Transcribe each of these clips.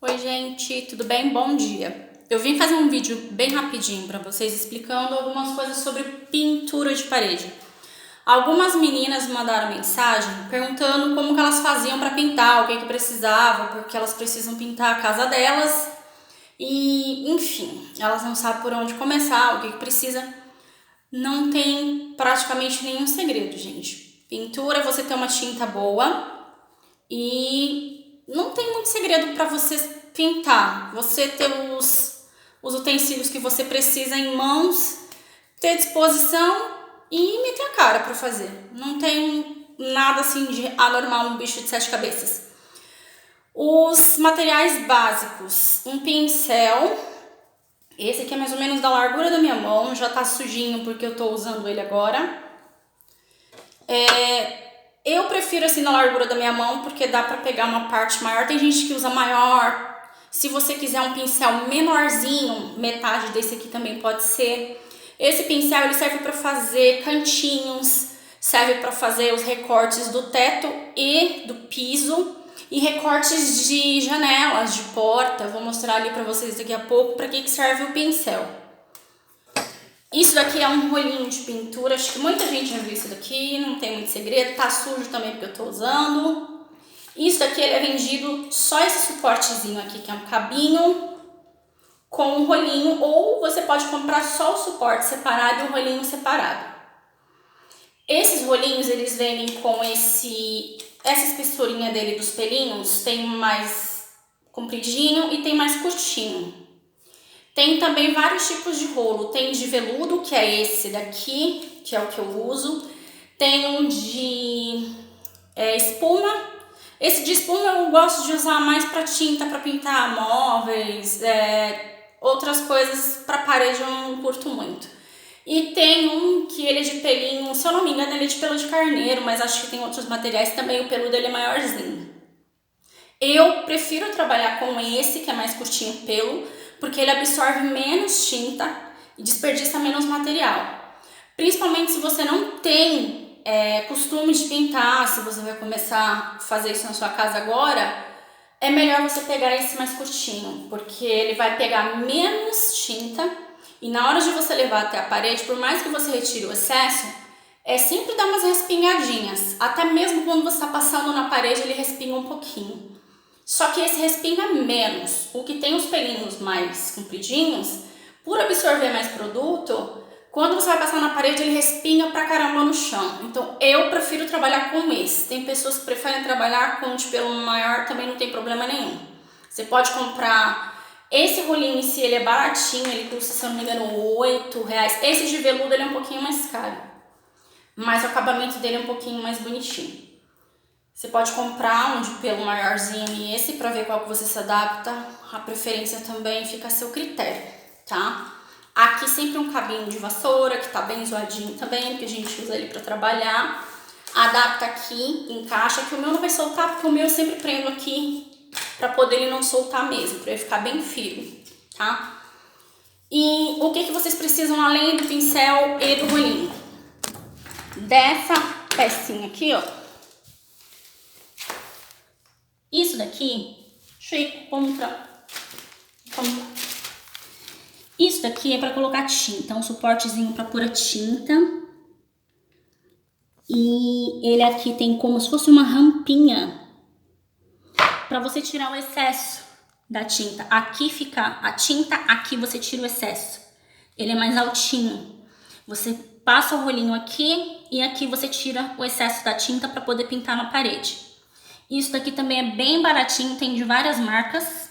Oi gente, tudo bem? Bom dia! Eu vim fazer um vídeo bem rapidinho para vocês explicando algumas coisas sobre pintura de parede. Algumas meninas mandaram mensagem perguntando como que elas faziam para pintar, o que precisava, porque elas precisam pintar a casa delas e, enfim, elas não sabem por onde começar, o que precisa. Não tem praticamente nenhum segredo, gente. Pintura, você tem uma tinta boa e não tem muito segredo para você pintar. Você ter os utensílios que você precisa em mãos, ter disposição e meter a cara para fazer. Não tem nada assim de anormal, um bicho de 7 cabeças. Os materiais básicos: um pincel. Esse aqui é mais ou menos da largura da minha mão, já tá sujinho porque eu tô usando ele agora. Eu prefiro assim na largura da minha mão porque dá pra pegar uma parte maior. Tem gente que usa maior. Se você quiser um pincel menorzinho, metade desse aqui também pode ser. Esse pincel ele serve para fazer cantinhos, serve para fazer os recortes do teto e do piso e recortes de janelas, de porta. Vou mostrar ali para vocês daqui a pouco para que serve o pincel. Isso daqui é um rolinho de pintura, acho que muita gente já viu isso daqui, não tem muito segredo, tá sujo também porque eu tô usando. Isso daqui ele é vendido só esse suportezinho aqui, que é um cabinho com um rolinho, ou você pode comprar só o suporte separado e o rolinho separado. Esses rolinhos, eles vêm com essa espessurinha dele dos pelinhos, tem mais compridinho e tem mais curtinho. Tem também vários tipos de rolo, tem de veludo, que é esse daqui, que é o que eu uso. Tem um de espuma. Esse de espuma eu gosto de usar mais para tinta, para pintar móveis, outras coisas para parede eu não curto muito. E tem um que ele é de pelinho, se eu não me engano ele é de pelo de carneiro, mas acho que tem outros materiais também, o pelo dele é maiorzinho. Eu prefiro trabalhar com esse, que é mais curtinho o pelo, porque ele absorve menos tinta e desperdiça menos material. Principalmente se você não tem costume de pintar, se você vai começar a fazer isso na sua casa agora, é melhor você pegar esse mais curtinho, porque ele vai pegar menos tinta e na hora de você levar até a parede, por mais que você retire o excesso, sempre dá umas respingadinhas. Até mesmo quando você está passando na parede, ele respinga um pouquinho. Só que esse respinga menos. O que tem os pelinhos mais compridinhos, por absorver mais produto, quando você vai passar na parede, ele respinga pra caramba no chão. Então, eu prefiro trabalhar com esse. Tem pessoas que preferem trabalhar com de pelo maior, também não tem problema nenhum. Você pode comprar esse rolinho em si, ele é baratinho, ele custa, se eu não me engano, R$8. Esse de veludo, ele é um pouquinho mais caro. Mas o acabamento dele é um pouquinho mais bonitinho. Você pode comprar um de pelo maiorzinho e esse para ver qual que você se adapta. A preferência também fica a seu critério, tá? Aqui sempre um cabinho de vassoura, que tá bem zoadinho também, que a gente usa ele para trabalhar. Adapta aqui, encaixa, que o meu não vai soltar, porque o meu eu sempre prendo aqui para poder ele não soltar mesmo, para ele ficar bem firme, tá? E o que vocês precisam além do pincel e do rolinho? Dessa pecinha aqui, ó. Isso daqui, deixa eu ir contra. Isso daqui é para colocar tinta, um suportezinho para pôr a tinta. E ele aqui tem como se fosse uma rampinha para você tirar o excesso da tinta. Aqui fica a tinta, aqui você tira o excesso. Ele é mais altinho. Você passa o rolinho aqui e aqui você tira o excesso da tinta para poder pintar na parede. Isso daqui também é bem baratinho, tem de várias marcas.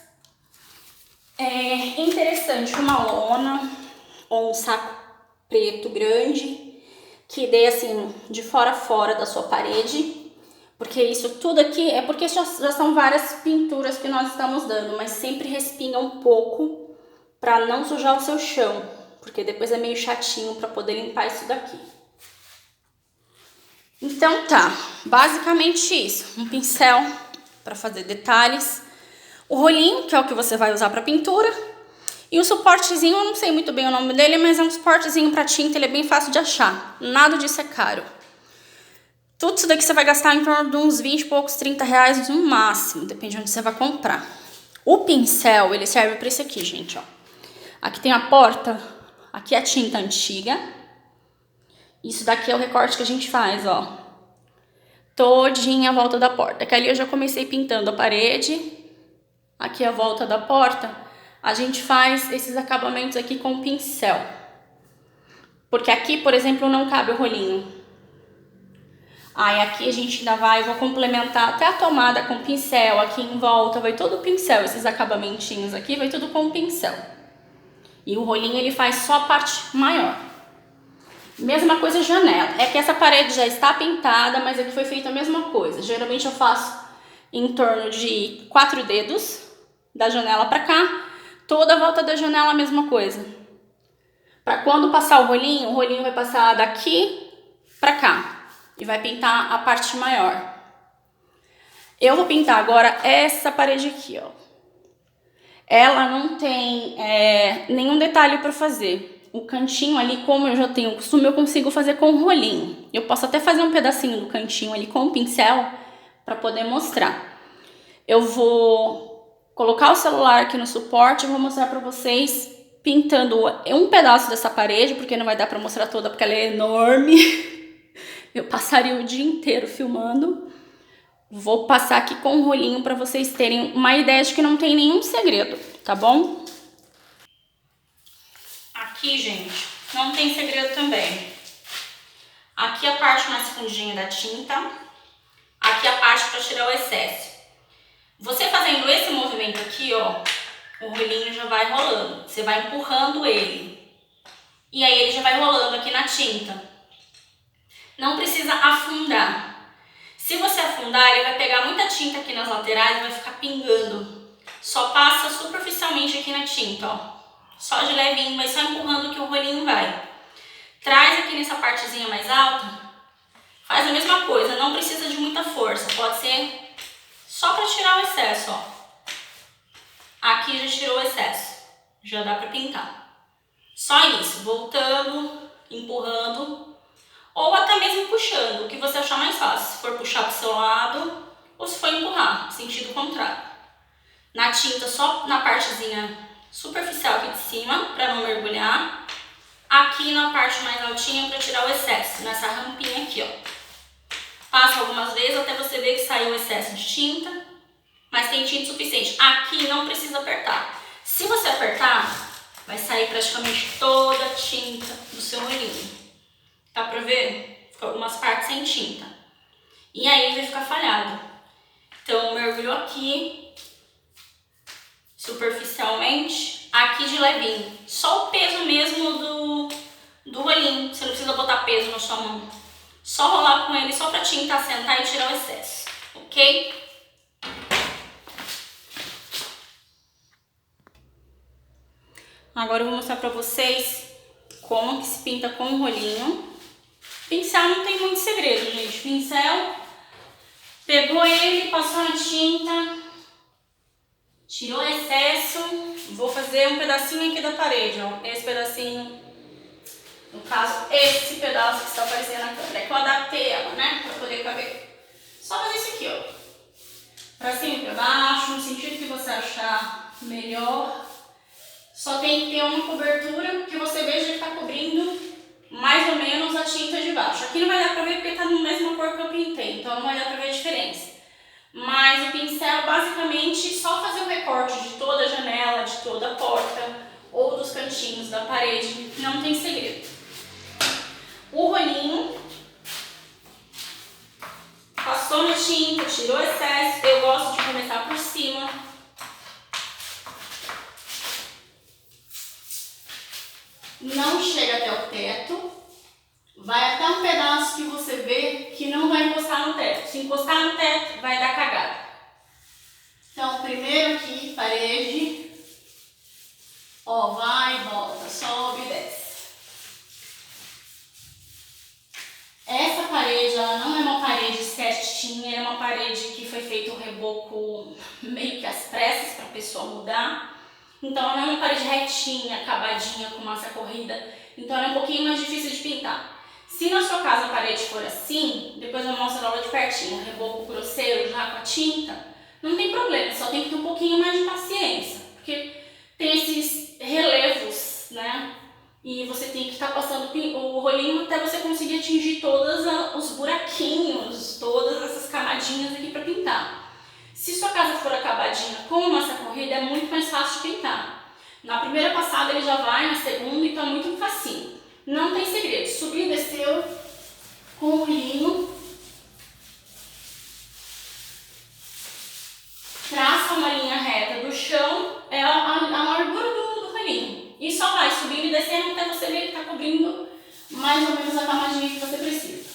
É interessante uma lona ou um saco preto grande que dê assim de fora a fora da sua parede. Porque isso tudo aqui é porque já são várias pinturas que nós estamos dando, mas sempre respinga um pouco para não sujar o seu chão. Porque depois é meio chatinho para poder limpar isso daqui. Então tá, basicamente isso, um pincel para fazer detalhes, o rolinho, que é o que você vai usar para pintura, e o suportezinho, eu não sei muito bem o nome dele, mas é um suportezinho para tinta, ele é bem fácil de achar, nada disso é caro. Tudo isso daqui você vai gastar em torno de uns 20 e poucos, R$30 no máximo, depende de onde você vai comprar. O pincel, ele serve para isso aqui, gente, ó. Aqui tem a porta, aqui é a tinta antiga. Isso daqui é o recorte que a gente faz, ó. Todinha a volta da porta. Que ali eu já comecei pintando a parede. Aqui a volta da porta, a gente faz esses acabamentos aqui com o pincel. Porque aqui, por exemplo, não cabe o rolinho. Aí aqui a gente ainda vai, vou complementar até a tomada com pincel, aqui em volta vai todo o pincel, esses acabamentinhos aqui vai tudo com pincel. E o rolinho ele faz só a parte maior. Mesma coisa janela, é que essa parede já está pintada, mas aqui foi feita a mesma coisa. Geralmente eu faço em torno de 4 dedos, da janela pra cá, toda a volta da janela a mesma coisa. Pra quando passar o rolinho vai passar daqui pra cá. E vai pintar a parte maior. Eu vou pintar agora essa parede aqui, ó. Ela não tem nenhum detalhe para fazer. O cantinho ali, como eu já tenho o costume, eu consigo fazer com rolinho. Eu posso até fazer um pedacinho do cantinho ali com o pincel para poder mostrar. Eu vou colocar o celular aqui no suporte e vou mostrar para vocês pintando um pedaço dessa parede, porque não vai dar para mostrar toda, porque ela é enorme. Eu passaria o dia inteiro filmando. Vou passar aqui com um rolinho para vocês terem uma ideia de que não tem nenhum segredo, tá bom? Aqui, gente, não tem segredo também. Aqui a parte mais fundinha da tinta. Aqui a parte para tirar o excesso. Você fazendo esse movimento aqui, ó, o rolinho já vai rolando. Você vai empurrando ele. E aí ele já vai rolando aqui na tinta. Não precisa afundar. Se você afundar, ele vai pegar muita tinta aqui nas laterais e vai ficar pingando. Só passa superficialmente aqui na tinta, ó. Só de levinho, vai só empurrando que o rolinho vai. Traz aqui nessa partezinha mais alta. Faz a mesma coisa, não precisa de muita força. Pode ser só para tirar o excesso, ó. Aqui já tirou o excesso. Já dá para pintar. Só isso, voltando, empurrando. Ou até mesmo puxando, o que você achar mais fácil. Se for puxar para o seu lado, ou se for empurrar, sentido contrário. Na tinta, só na partezinha superficial aqui de cima, para não mergulhar. Aqui na parte mais altinha para tirar o excesso, nessa rampinha aqui, ó. Passa algumas vezes até você ver que saiu o excesso de tinta, mas tem tinta suficiente. Aqui não precisa apertar. Se você apertar, vai sair praticamente toda a tinta do seu rolinho. Dá pra ver? Ficou algumas partes sem tinta. E aí vai ficar falhado. Então, mergulho aqui, superficialmente, aqui de levinho. Só o peso mesmo do rolinho. Você não precisa botar peso na sua mão. Só rolar com ele, só pra tinta assentar e tirar o excesso. Ok? Agora eu vou mostrar pra vocês como que se pinta com o rolinho. Pincel não tem muito segredo, gente. Pincel, pegou ele, passou na tinta, tirou o excesso. Vou fazer um pedacinho aqui da parede, ó. Esse pedacinho, no caso, esse pedaço que está aparecendo na câmera. É que eu adaptei ela, né, pra poder caber. Só fazer isso aqui, ó. Pra cima e pra baixo, no sentido que você achar melhor. Só tem que ter uma cobertura que você veja que tá cobrindo mais ou menos a tinta de baixo. Aqui não vai dar pra ver porque tá na mesma cor que eu pintei, então não vai dar pra ver a diferença. Mas o pincel, basicamente, só fazer o recorte de toda a janela, de toda a porta ou dos cantinhos da parede, não tem segredo. O rolinho, passou na tinta, tirou o excesso, eu gosto de começar por cima. Não chega até o teto, vai até um pedaço que você vê que não vai encostar no teto. Se encostar no teto, vai dar cagada. Então, primeiro aqui, parede, ó, vai e volta, sobe e desce. Essa parede, ela não é uma parede certinha, é uma parede que foi feito um reboco meio que às pressas para a pessoa mudar. Então, ela não é uma parede retinha, acabadinha, com massa corrida. Então, ela é um pouquinho mais difícil de pintar. Se na sua casa a parede for assim, depois eu mostro ela de pertinho, um reboco grosseiro já com a tinta, não tem problema, só tem que ter um pouquinho mais de paciência. rolinho até você conseguir atingir todos os buraquinhos, todas essas camadinhas aqui para pintar. Se sua casa for acabadinha com massa corrida, é muito mais fácil de pintar. Na primeira passada ele já vai, na segunda, então é muito facinho. Não tem segredo, subiu e desceu com o rolinho. Traça uma linha reta do chão, é a largura do rolinho. E só vai subindo e descendo até você ver que está cobrindo mais ou menos a camadinha que você precisa.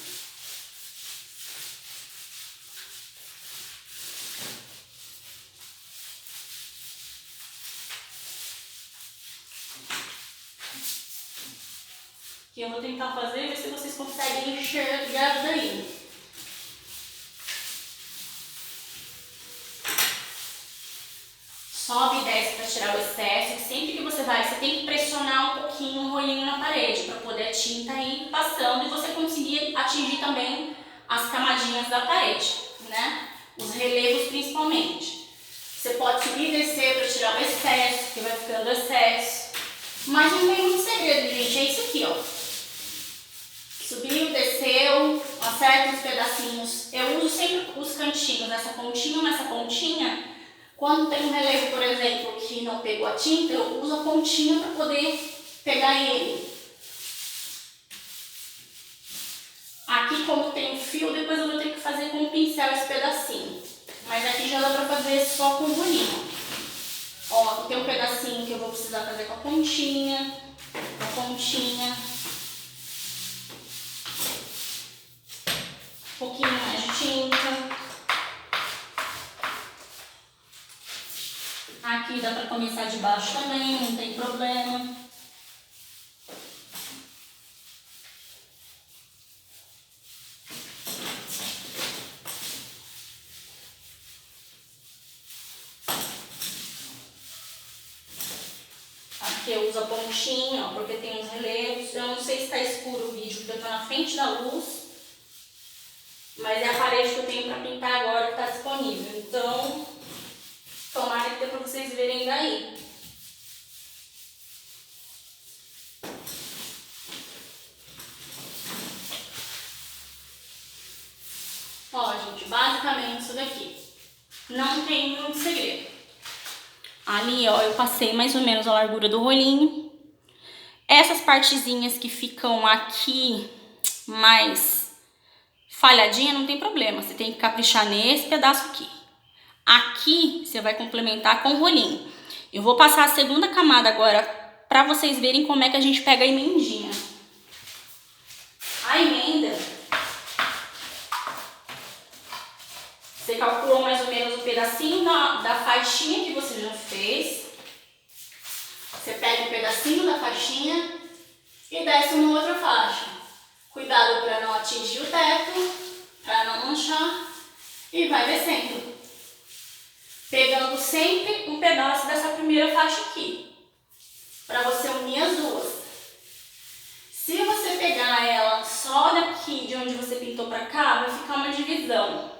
Que eu vou tentar fazer, ver se vocês conseguem enxergar daí. Sobe e desce para tirar o excesso. Sempre que você vai, você tem que pressionar um pouquinho o rolinho na parede para poder a tinta ir passando e você conseguir atingir também as camadinhas da parede, né? Os relevos principalmente. Você pode subir e descer para tirar o excesso, que vai ficando excesso. Mas não tem muito segredo, gente. É isso aqui, ó. Subiu, desceu, acerta os pedacinhos. Eu uso sempre os cantinhos, nessa pontinha. Quando tem um relevo, por exemplo, que não pegou a tinta, eu uso a pontinha para poder pegar ele. Aqui, como tem um fio, depois eu vou ter que fazer com o pincel esse pedacinho. Mas aqui já dá para fazer só com o rolinho. Ó, aqui tem um pedacinho que eu vou precisar fazer com a pontinha. Um pouquinho mais de tinta. Aqui dá pra começar de baixo também, não tem problema. Aqui eu uso a pontinha, ó, porque tem uns relevos. Eu não sei se tá escuro o vídeo, porque eu tô na frente da luz. Mas é a parede que eu tenho pra pintar agora que tá disponível. Então, tomara que dê pra vocês verem daí. Ó, gente, basicamente isso daqui. Não tem muito segredo. Ali, ó, eu passei mais ou menos a largura do rolinho. Essas partezinhas que ficam aqui mais falhadinha, não tem problema. Você tem que caprichar nesse pedaço aqui. Aqui, você vai complementar com o rolinho. Eu vou passar a segunda camada agora pra vocês verem como é que a gente pega a emendinha. A emenda, você calcula mais ou menos o pedacinho da faixinha que você já fez. Você pega um pedacinho da faixinha e desce uma outra faixa. Cuidado para não atingir o teto, para não manchar, e vai descendo. Pegando sempre um pedaço dessa primeira faixa aqui, para você unir as duas. Se você pegar ela só daqui de onde você pintou para cá, vai ficar uma divisão.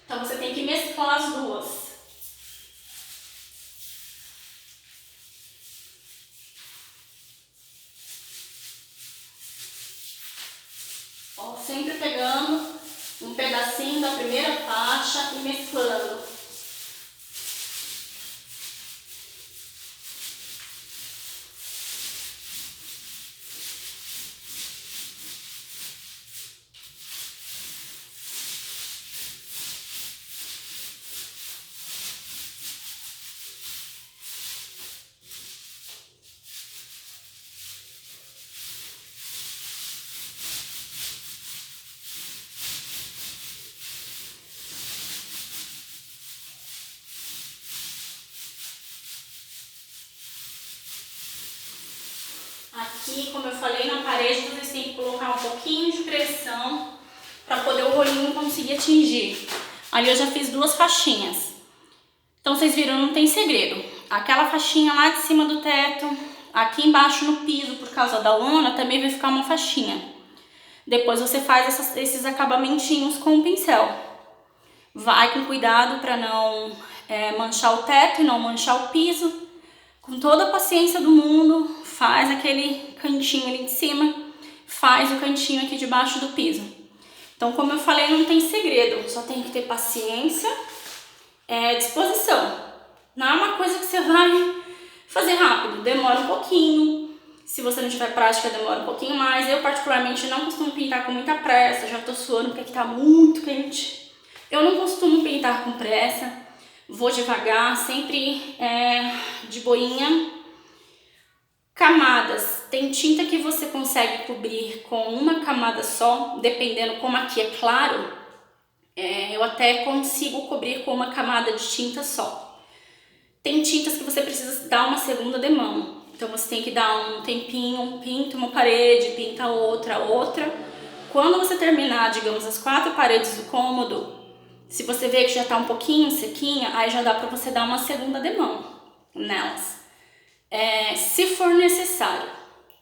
Então você tem que mesclar as duas. Ó, sempre pegando um pedacinho da primeira faixa e mesclando. Aqui, como eu falei, na parede vocês têm que colocar um pouquinho de pressão para poder o rolinho conseguir atingir. Ali eu já fiz duas faixinhas. Então vocês viram, não tem segredo. Aquela faixinha lá de cima do teto, aqui embaixo no piso, por causa da lona, também vai ficar uma faixinha. Depois você faz esses acabamentinhos com o pincel. Vai com cuidado para não manchar o teto e não manchar o piso. Com toda a paciência do mundo, faz aquele cantinho ali de cima, faz o cantinho aqui debaixo do piso. Então, como eu falei, não tem segredo, só tem que ter paciência, disposição. Não é uma coisa que você vai fazer rápido, demora um pouquinho. Se você não tiver prática, demora um pouquinho mais. Eu, particularmente, não costumo pintar com muita pressa, já tô suando porque aqui tá muito quente. Eu não costumo pintar com pressa, vou devagar, sempre de boinha. Camadas, tem tinta que você consegue cobrir com uma camada só, dependendo como aqui é claro, eu até consigo cobrir com uma camada de tinta só. Tem tintas que você precisa dar uma segunda demão, então você tem que dar um tempinho, pinta uma parede, pinta outra. Quando você terminar, digamos, as 4 paredes do cômodo, se você vê que já tá um pouquinho sequinha, aí já dá pra você dar uma segunda demão nelas. Se for necessário,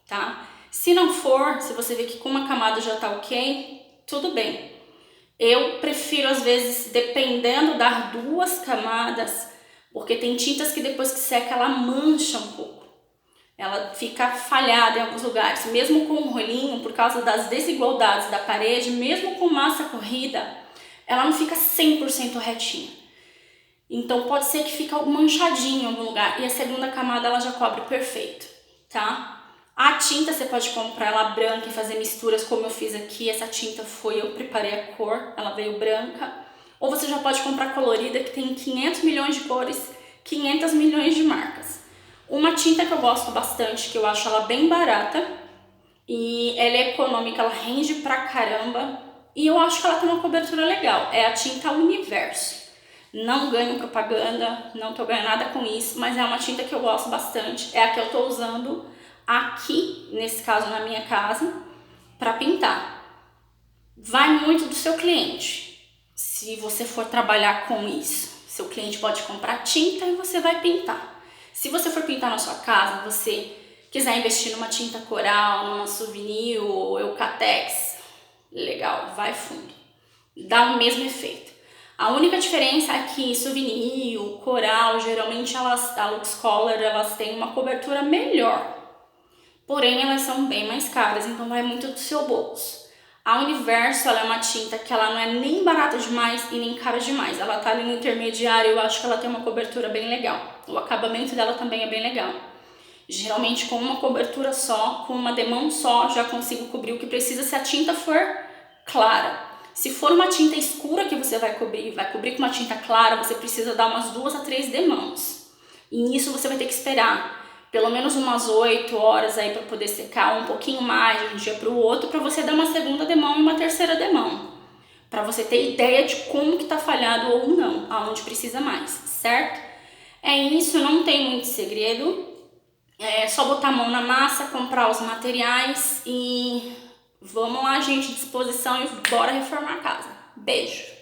tá? Se não for, se você vê que com uma camada já tá ok, tudo bem. Eu prefiro, às vezes, dependendo, dar 2 camadas, porque tem tintas que depois que seca ela mancha um pouco. Ela fica falhada em alguns lugares, mesmo com o rolinho, por causa das desigualdades da parede, mesmo com massa corrida, ela não fica 100% retinha. Então pode ser que fique manchadinho em algum lugar e a segunda camada ela já cobre perfeito, tá? A tinta você pode comprar ela branca e fazer misturas como eu fiz aqui. Essa tinta eu preparei a cor, ela veio branca. Ou você já pode comprar colorida, que tem 500 milhões de cores, 500 milhões de marcas. Uma tinta que eu gosto bastante, que eu acho ela bem barata e ela é econômica, ela rende pra caramba e eu acho que ela tem uma cobertura legal, é a tinta Universo. Não ganho propaganda, não tô ganhando nada com isso, mas é uma tinta que eu gosto bastante. É a que eu tô usando aqui, nesse caso na minha casa, para pintar. Vai muito do seu cliente. Se você for trabalhar com isso, seu cliente pode comprar tinta e você vai pintar. Se você for pintar na sua casa, você quiser investir numa tinta coral, numa Souvenir ou Eucatex, legal, vai fundo. Dá o mesmo efeito. A única diferença é que Souvenir, Coral, geralmente a Lux Color, elas têm uma cobertura melhor. Porém, elas são bem mais caras, então vai muito do seu bolso. A Universo, ela é uma tinta que ela não é nem barata demais e nem cara demais. Ela tá ali no intermediário, eu acho que ela tem uma cobertura bem legal. O acabamento dela também é bem legal. Geralmente com uma cobertura só, com uma demão só, já consigo cobrir o que precisa se a tinta for clara. Se for uma tinta escura que você vai cobrir com uma tinta clara, você precisa dar umas 2 a 3 demãos. E nisso você vai ter que esperar pelo menos umas 8 horas aí para poder secar, um pouquinho mais de um dia para o outro, para você dar uma segunda demão e uma terceira demão. Para você ter ideia de como que tá falhado ou não, aonde precisa mais, certo? É isso, não tem muito segredo. É só botar a mão na massa, comprar os materiais e vamos lá, gente, disposição e bora reformar a casa. Beijo!